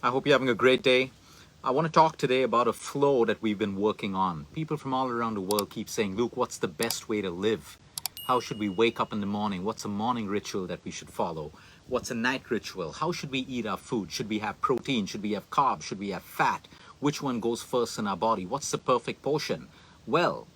I hope you're having a great day. I want to talk today about a flow that we've been working on. People from all around the world keep saying, Luke, what's the best way to live? How should we wake up in the morning? What's a morning ritual that we should follow? What's a night ritual? How should we eat our food? Should we have protein? Should we have carbs? Should we have fat? Which one goes first in our body? What's the perfect portion? Well,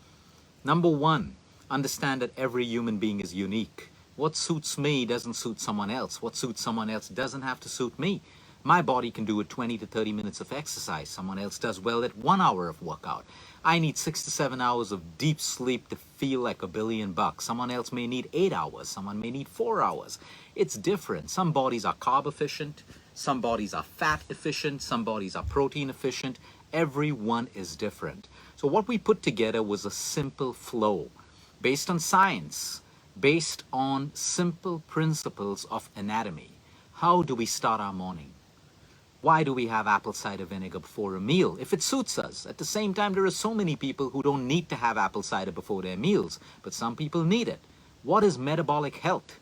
number one, understand that every human being is unique. What suits me doesn't suit someone else. What suits someone else doesn't have to suit me. My body can do with 20 to 30 minutes of exercise. Someone else does well at 1 hour of workout. I need 6 to 7 hours of deep sleep to feel like $1 billion. Someone else may need 8 hours. Someone may need 4 hours. It's different. Some bodies are carb efficient. Some bodies are fat efficient. Some bodies are protein efficient. Everyone is different. So what we put together was a simple flow based on science, based on simple principles of anatomy. How do we start our morning? Why do we have apple cider vinegar before a meal? If it suits us. At the same time, there are so many people who don't need to have apple cider before their meals, but some people need it. What is metabolic health?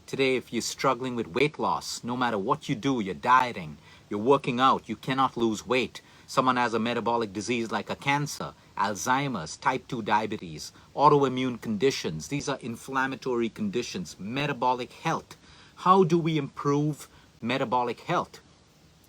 Today, if you're struggling with weight loss, no matter what you do, you're dieting, you're working out, you cannot lose weight. Someone has a metabolic disease like a cancer, Alzheimer's, type 2 diabetes, autoimmune conditions. These are inflammatory conditions, metabolic health. How do we improve metabolic health?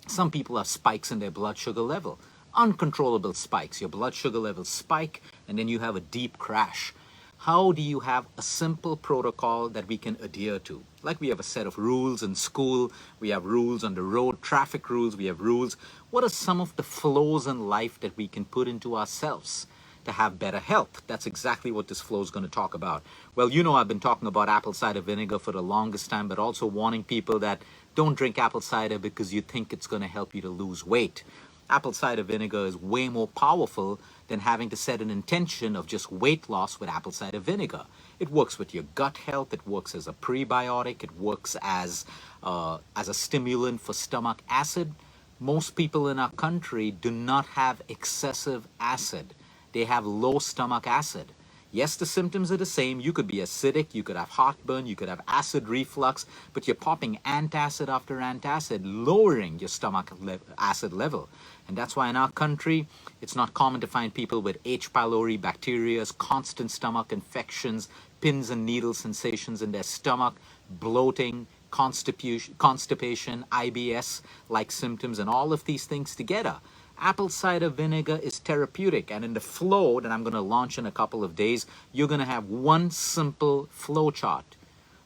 Some people have spikes in their blood sugar level, uncontrollable spikes. Your blood sugar levels spike and then you have a deep crash. How do you have a simple protocol that we can adhere to? Like we have a set of rules in school, we have rules on the road, traffic rules, we have rules. What are some of the flows in life that we can put into ourselves to have better health? That's exactly what this flow is going to talk about. Well, you know, I've been talking about apple cider vinegar for the longest time, but also warning people that don't drink apple cider because you think it's going to help you to lose weight. Apple cider vinegar is way more powerful than having to set an intention of just weight loss with apple cider vinegar. It works with your gut health. It works as a prebiotic. It works as a stimulant for stomach acid. Most people in our country do not have excessive acid. They have low stomach acid. Yes, the symptoms are the same. You could be acidic, you could have heartburn, you could have acid reflux, but you're popping antacid after antacid, lowering your stomach acid level. And that's why in our country, it's not common to find people with H. pylori bacteria, constant stomach infections, pins and needle sensations in their stomach, bloating, constipation, IBS-like symptoms, and all of these things together. Apple cider vinegar is therapeutic, and in the flow that I'm going to launch in a couple of days, you're going to have one simple flow chart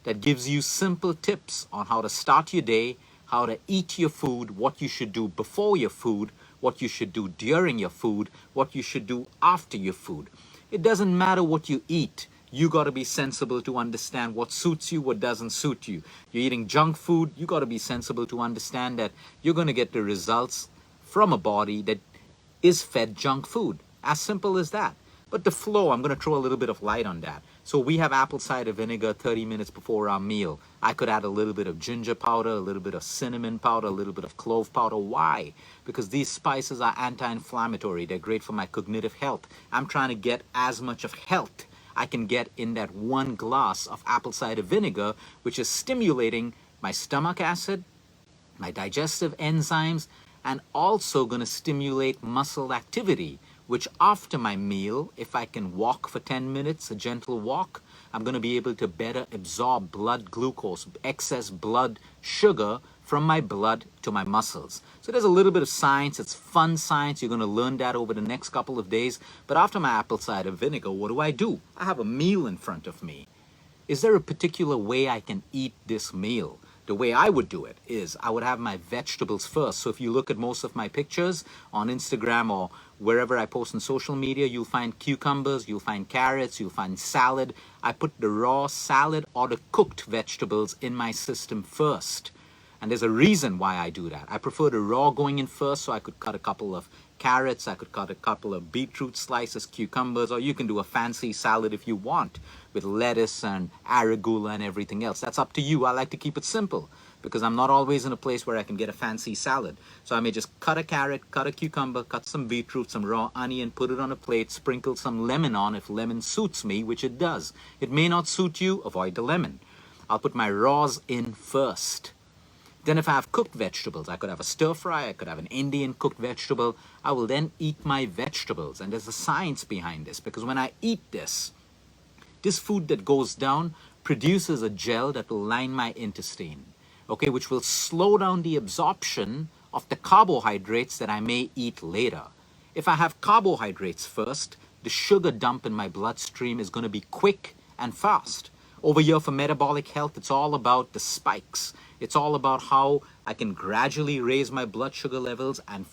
that gives you simple tips on how to start your day, how to eat your food, what you should do before your food, what you should do during your food, what you should do after your food. It doesn't matter what you eat. You got to be sensible to understand what suits you, what doesn't suit you. You're eating junk food, you got to be sensible to understand that you're going to get the results from a body that is fed junk food. As simple as that. But the flow, I'm going to throw a little bit of light on that. So we have apple cider vinegar 30 minutes before our meal. I could add a little bit of ginger powder, a little bit of cinnamon powder, a little bit of clove powder. Why? Because these spices are anti-inflammatory. They're great for my cognitive health. I'm trying to get as much of health I can get in that one glass of apple cider vinegar, which is stimulating my stomach acid, my digestive enzymes, and also going to stimulate muscle activity, which after my meal, if I can walk for 10 minutes, a gentle walk, I'm going to be able to better absorb blood glucose, excess blood sugar from my blood to my muscles. So there's a little bit of science. It's fun science. You're going to learn that over the next couple of days. But after my apple cider vinegar, what do? I have a meal in front of me. Is there a particular way I can eat this meal? The way I would do it is I would have my vegetables first. So if you look at most of my pictures on Instagram or wherever I post on social media, you'll find cucumbers, you'll find carrots, you'll find salad. I put the raw salad or the cooked vegetables in my system first. And there's a reason why I do that. I prefer the raw going in first, so I could cut a couple of carrots, I could cut a couple of beetroot slices, cucumbers, or you can do a fancy salad if you want with lettuce and arugula and everything else. That's up to you. I like to keep it simple because I'm not always in a place where I can get a fancy salad. So I may just cut a carrot, cut a cucumber, cut some beetroot, some raw onion, put it on a plate, sprinkle some lemon on if lemon suits me, which it does. It may not suit you, avoid the lemon. I'll put my raws in first. Then if I have cooked vegetables, I could have a stir fry, I could have an Indian cooked vegetable. I will then eat my vegetables. And there's a science behind this, because when I eat this food that goes down produces a gel that will line my intestine, okay, which will slow down the absorption of the carbohydrates that I may eat later. If I have carbohydrates first, the sugar dump in my bloodstream is going to be quick and fast. Over here for metabolic health, it's all about the spikes. It's all about how I can gradually raise my blood sugar levels and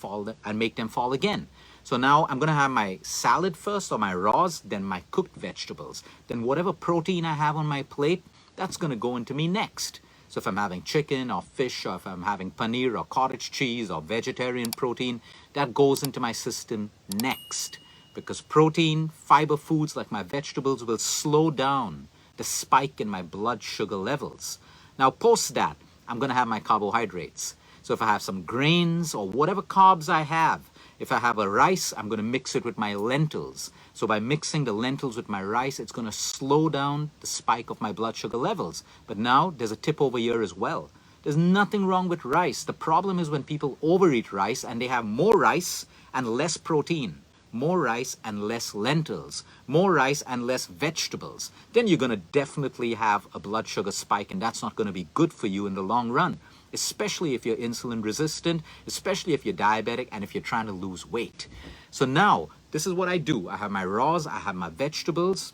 make them fall again. So now I'm going to have my salad first, or my raws, then my cooked vegetables. Then whatever protein I have on my plate, that's going to go into me next. So if I'm having chicken or fish, or if I'm having paneer or cottage cheese or vegetarian protein, that goes into my system next. Because protein, fiber foods like my vegetables will slow down the spike in my blood sugar levels. Now post that, I'm going to have my carbohydrates. So if I have some grains or whatever carbs I have, if I have a rice, I'm going to mix it with my lentils. So by mixing the lentils with my rice, it's going to slow down the spike of my blood sugar levels. But now there's a tip over here as well. There's nothing wrong with rice. The problem is when people overeat rice and they have more rice and less protein, more rice and less lentils, more rice and less vegetables. Then you're going to definitely have a blood sugar spike, and that's not going to be good for you in the long run, especially if you're insulin resistant, especially if you're diabetic, and if you're trying to lose weight. So now, this is what I do. I have my raws, I have my vegetables,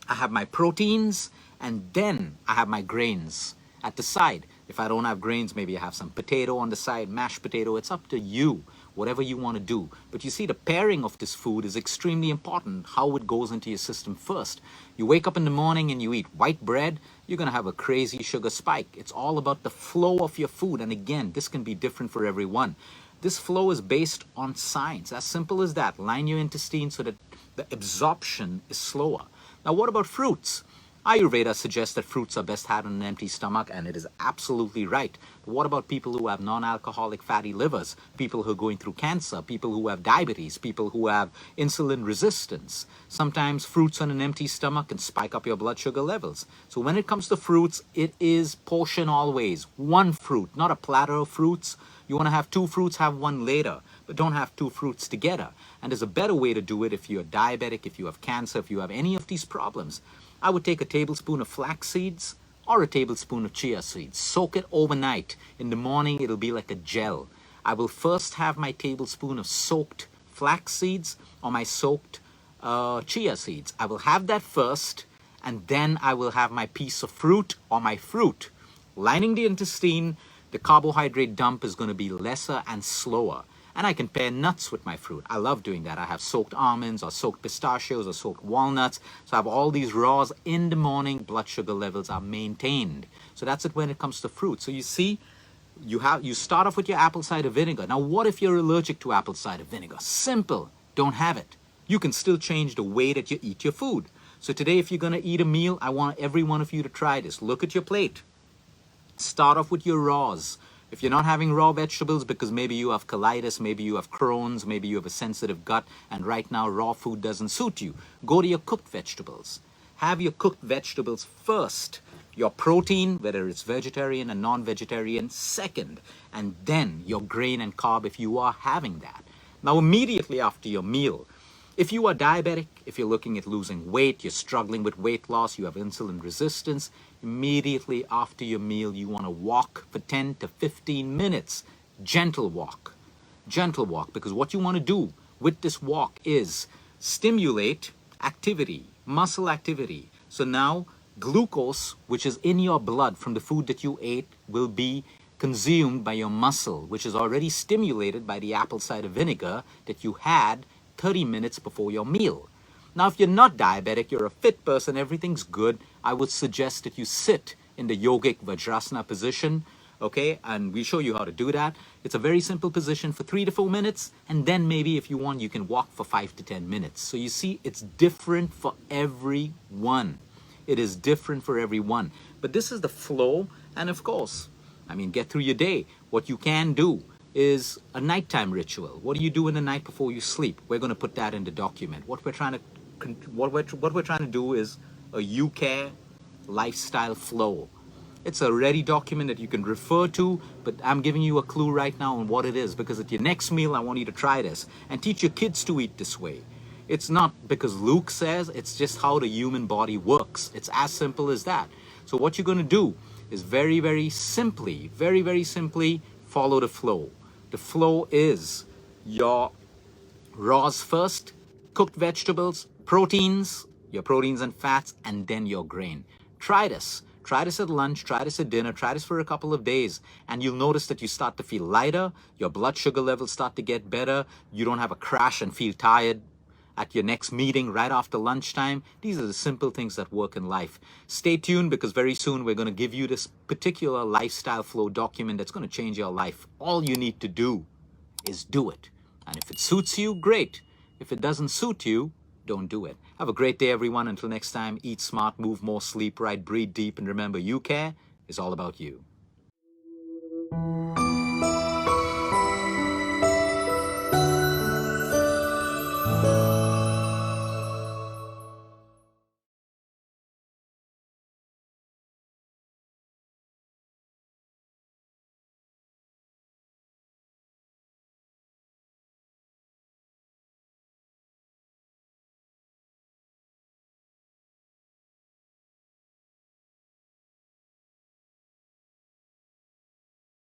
I have my proteins, and then I have my grains at the side. If I don't have grains, maybe I have some potato on the side, mashed potato. It's up to you, whatever you want to do. But you see, the pairing of this food is extremely important, how it goes into your system first. You wake up in the morning and you eat white bread, you're going to have a crazy sugar spike. It's all about the flow of your food. And again, this can be different for everyone. This flow is based on science. As simple as that. Line your intestine so that the absorption is slower. Now, what about fruits? Ayurveda suggests that fruits are best had on an empty stomach, and it is absolutely right. But what about people who have non-alcoholic fatty livers, people who are going through cancer, people who have diabetes, people who have insulin resistance? Sometimes fruits on an empty stomach can spike up your blood sugar levels. So when it comes to fruits, it is portion always. One fruit, not a platter of fruits. You want to have two fruits, have one later, but don't have two fruits together. And there's a better way to do it if you're diabetic, if you have cancer, if you have any of these problems. I would take a tablespoon of flax seeds or a tablespoon of chia seeds. Soak it overnight. In the morning, it'll be like a gel. I will first have my tablespoon of soaked flax seeds or my soaked chia seeds. I will have that first, and then I will have my piece of fruit or my fruit. Lining the intestine, the carbohydrate dump is going to be lesser and slower. And I can pair nuts with my fruit. I love doing that. I have soaked almonds or soaked pistachios or soaked walnuts. So I have all these raws in the morning. Blood sugar levels are maintained. So that's it when it comes to fruit. So you see, you start off with your apple cider vinegar. Now, what if you're allergic to apple cider vinegar? Simple. Don't have it. You can still change the way that you eat your food. So today, if you're going to eat a meal, I want every one of you to try this. Look at your plate. Start off with your raws. If you're not having raw vegetables because maybe you have colitis, maybe you have Crohn's, maybe you have a sensitive gut, and right now raw food doesn't suit you, go to your cooked vegetables. Have your cooked vegetables first. Your protein, whether it's vegetarian and non-vegetarian, second. And then your grain and carb if you are having that. Now, immediately after your meal, if you are diabetic, if you're looking at losing weight, you're struggling with weight loss, you have insulin resistance, immediately after your meal, you want to walk for 10 to 15 minutes. Gentle walk. Gentle walk, because what you want to do with this walk is stimulate activity, muscle activity. So now glucose, which is in your blood from the food that you ate, will be consumed by your muscle, which is already stimulated by the apple cider vinegar that you had 30 minutes before your meal. Now, if you're not diabetic, you're a fit person, everything's good, I would suggest that you sit in the yogic Vajrasana position, okay? And we'll show you how to do that. It's a very simple position for 3 to 4 minutes, and then maybe if you want, you can walk for 5 to 10 minutes. So you see, it's different for everyone. It is different for everyone. But this is the flow, and of course, I mean, get through your day. What you can do is a nighttime ritual. What do you do in the night before you sleep? We're going to put that in the document. What we're trying to do is a UCare lifestyle flow. It's a ready document that you can refer to, but I'm giving you a clue right now on what it is, because at your next meal, I want you to try this and teach your kids to eat this way. It's not because Luke says, it's just how the human body works. It's as simple as that. So what you're going to do is very, very simply follow the flow. The flow is your raws first, cooked vegetables, proteins, your proteins and fats, and then your grain. Try this. Try this at lunch, try this at dinner, try this for a couple of days, and you'll notice that you start to feel lighter, your blood sugar levels start to get better, you don't have a crash and feel tired at your next meeting right after lunchtime. These are the simple things that work in life. Stay tuned, because very soon we're going to give you this particular lifestyle flow document that's going to change your life. All you need to do is do it. And if it suits you, great. If it doesn't suit you, don't do it. Have a great day, everyone. Until next time, eat smart, move more, sleep right, breathe deep, and remember, you care is all about you.